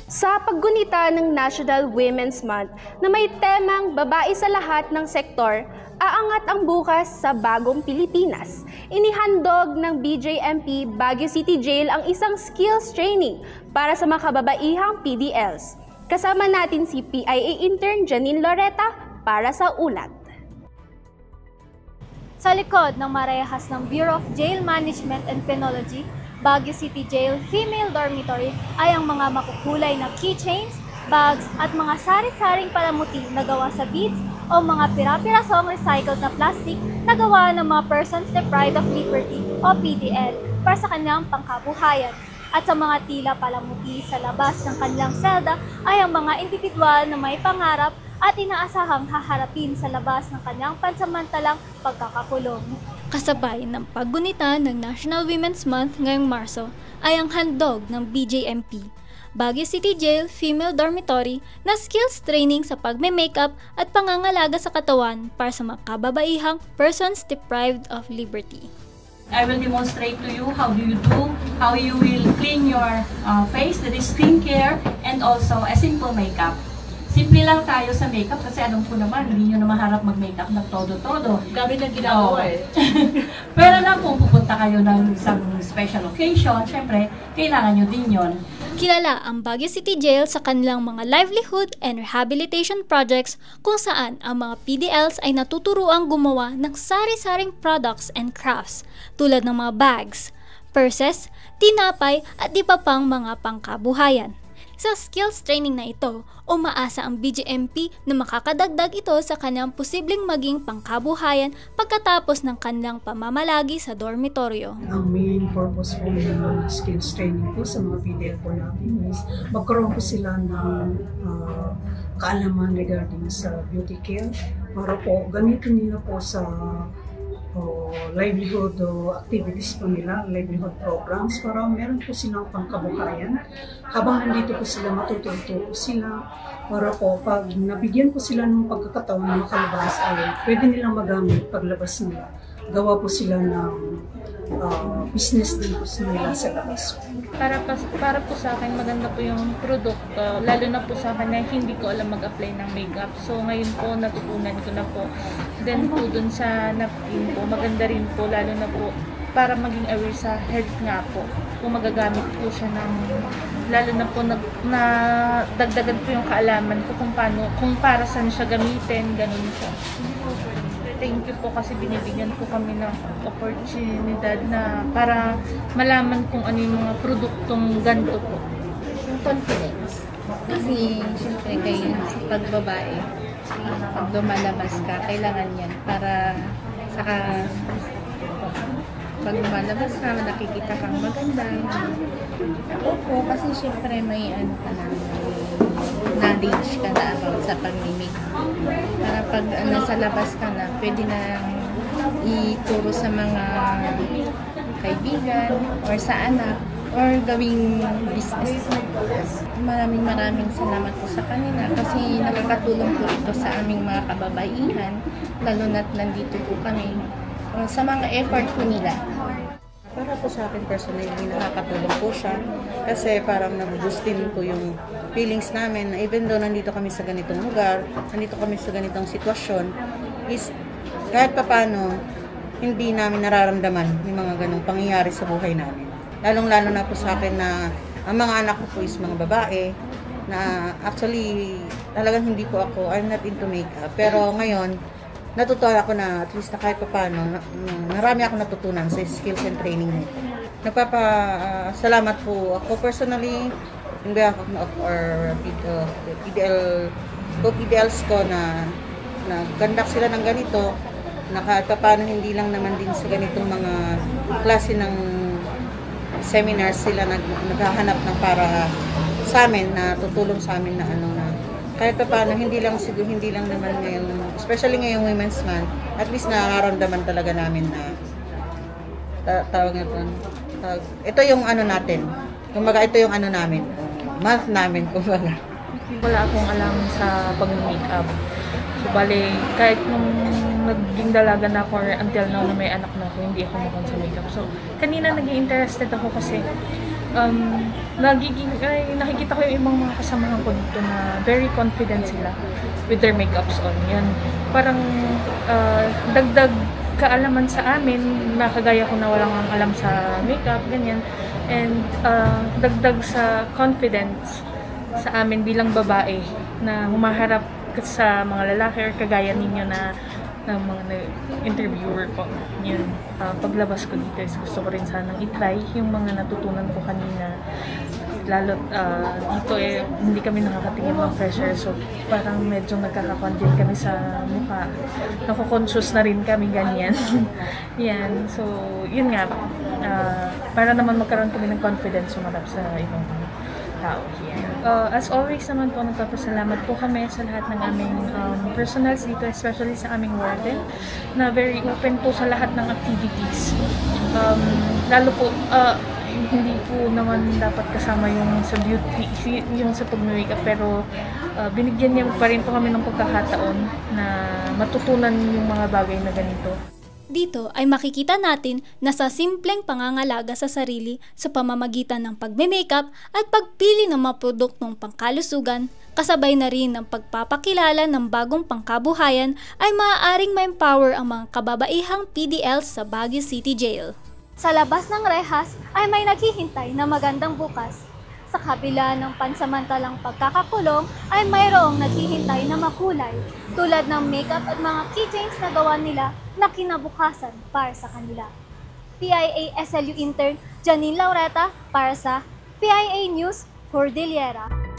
Sa paggunita ng National Women's Month na may temang babae sa lahat ng sektor, aangat ang bukas sa bagong Pilipinas. Inihandog ng BJMP Baguio City Jail ang isang skills training para sa mga kababaihang PDLs. Kasama natin si PIA intern Janine Loretta para sa ulat. Sa likod ng marehas ng Bureau of Jail Management and Penology, Baguio City Jail Female Dormitory ay ang mga makukulay na keychains, bags at mga sari-saring palamuti na gawa sa beads o mga pira-pirasong recycled na plastic na gawa ng mga persons deprived of liberty o PDL para sa kanilang pangkabuhayan. At sa mga tila palamuti sa labas ng kanilang selda ay ang mga individual na may pangarap at inaasahang haharapin sa labas ng kanyang pansamantalang pagkakakulong. Kasabay ng paggunita ng National Women's Month ngayong Marso ay ang handog ng BJMP, Baguio City Jail Female Dormitory na skills training sa pagme-makeup at pangangalaga sa katawan para sa mga kababaihang persons deprived of liberty. I will demonstrate to you how you will clean your face, that is skincare, and also a simple makeup. Simple lang tayo sa makeup kasi alam ko naman, hindi nyo na maharap mag-makeup ng todo-todo. Kami na ginagawa eh. Pero na kung pupunta kayo ng isang special occasion, syempre, kailangan nyo din yon. Kilala ang Baguio City Jail sa kanilang mga livelihood and rehabilitation projects kung saan ang mga PDLs ay natuturuang gumawa ng sari-saring products and crafts tulad ng mga bags, purses, tinapay at iba pang mga pangkabuhayan. Sa skills training na ito, umaasa ang BJMP na makakadagdag ito sa kanyang posibleng maging pangkabuhayan pagkatapos ng kanilang pamamalagi sa dormitoryo. Ang main purpose po ng skills training po sa mga PDL po natin is magkaroon po sila ng kaalaman regarding sa beauty care para po gamitin nila po sa livelihood activities po nila, livelihood programs para meron po silang pangkabuhayan. Habang nandito po sila, matututo po sila para po pag nabigyan po sila ng pagkakataon na makalabas ay pwede nilang magamit paglabas nila. Gawa po sila ng business din po nila sa labas. Para po sa akin maganda po yung produkto, lalo na po sa akin na hindi ko alam mag-apply ng makeup. So ngayon po natutunan ko na po. Then po dun sa napkin po, maganda rin po lalo na po para maging aware sa health nga po. Kung magagamit po siya ng, lalo na po na dagdagan po yung kaalaman ko kung para saan siya gamitin, ganun siya. Thank you po kasi binibigyan po kami ng oportunidad na para malaman kung ano yung mga produktong ganito po. Yung confidence. Kasi siyempre kayo sa pagbabae, pag lumalabas ka, kailangan yan para saka pag lumalabas ka, nakikita kang maganda. Opo, kasi siyempre may ano ka na, knowledge ka na about sa pag-mimic. Para pag nasa labas ka na, pwede na ituro sa mga kaibigan or sa anak or gawing business. Maraming salamat po sa kanila kasi nakakatulong po ito sa aming mga kababaihan, lalo na't nandito po kami sa mga effort po nila. Para po sa akin personally, nakakatulong po siya kasi parang nag-boost din po yung feelings namin na even though nandito kami sa ganitong lugar, nandito kami sa ganitong sitwasyon, is kahit papano hindi namin nararamdaman yung mga ganong pangyayari sa buhay namin. Lalong-lalo na po sa akin na ang mga anak ko po is mga babae na actually talagang hindi po ako, I'm not into makeup. Pero ngayon, natutuwa ako na at least na kahit paano, marami ako natutunan sa skills and training nito. Nagpapasalamat po ako personally in behalf of our PDLs ko na nag-conduct sila ng ganito, na kahit paano hindi lang naman din sa ganitong mga klase ng seminars sila naghahanap ng para sa amin, na tutulong sa amin na kahit pa paano, hindi lang naman ngayon, especially ngayong Women's Month, at least nararamdaman talaga namin na ito yung natin. Kumbaga, ito yung namin. Month namin, kumbaga. Wala akong alam sa pag-makeup. So, bali, kahit nung naging dalaga na ako or until now na may anak na ako, hindi ako mukhang sa makeup. So, kanina naging interested ako kasi nakikita ko yung ibang mga kasamahan ko dito na very confident sila with their makeups on. Yan, parang dagdag kaalaman sa amin, nakagaya ko na walang alam sa makeup, ganyan. And dagdag sa confidence sa amin bilang babae na humaharap sa mga lalaki or kagaya ninyo na mga interviewer ko. Yun, paglabas ko dito, gusto ko rin sanang itry yung mga natutunan ko kanina. Lalo dito hindi kami nakakatingin ng pressure, so parang medyo nagkaka-content kami sa mukha. Nako-conscious na rin kami ganyan. Yan, so yun nga, para naman magkaroon kami ng confidence sumarap sa ibang tao. As always naman po, nagpapasalamat po kami sa lahat ng aming personals dito, especially sa aming warden, na very open po sa lahat ng activities. Lalo po, hindi po naman dapat kasama yung sa beauty, yung sa pag-makeup, pero binigyan niya pa rin po kami ng pagkakataon na matutunan yung mga bagay na ganito. Dito ay makikita natin na sa simpleng pangangalaga sa sarili sa pamamagitan ng pagme-makeup at pagpili ng mga produktong pangkalusugan, kasabay na rin ng pagpapakilala ng bagong pangkabuhayan ay maaaring ma-empower ang mga kababaihang PDLs sa Baguio City Jail. Sa labas ng rehas ay may naghihintay na magandang bukas. Sa kabila ng pansamantalang pagkakakulong ay mayroong naghihintay na makulay tulad ng makeup at mga keychains na gawa nila na kinabukasan para sa kanila. PIA SLU intern Janine Laureta para sa PIA News Cordillera.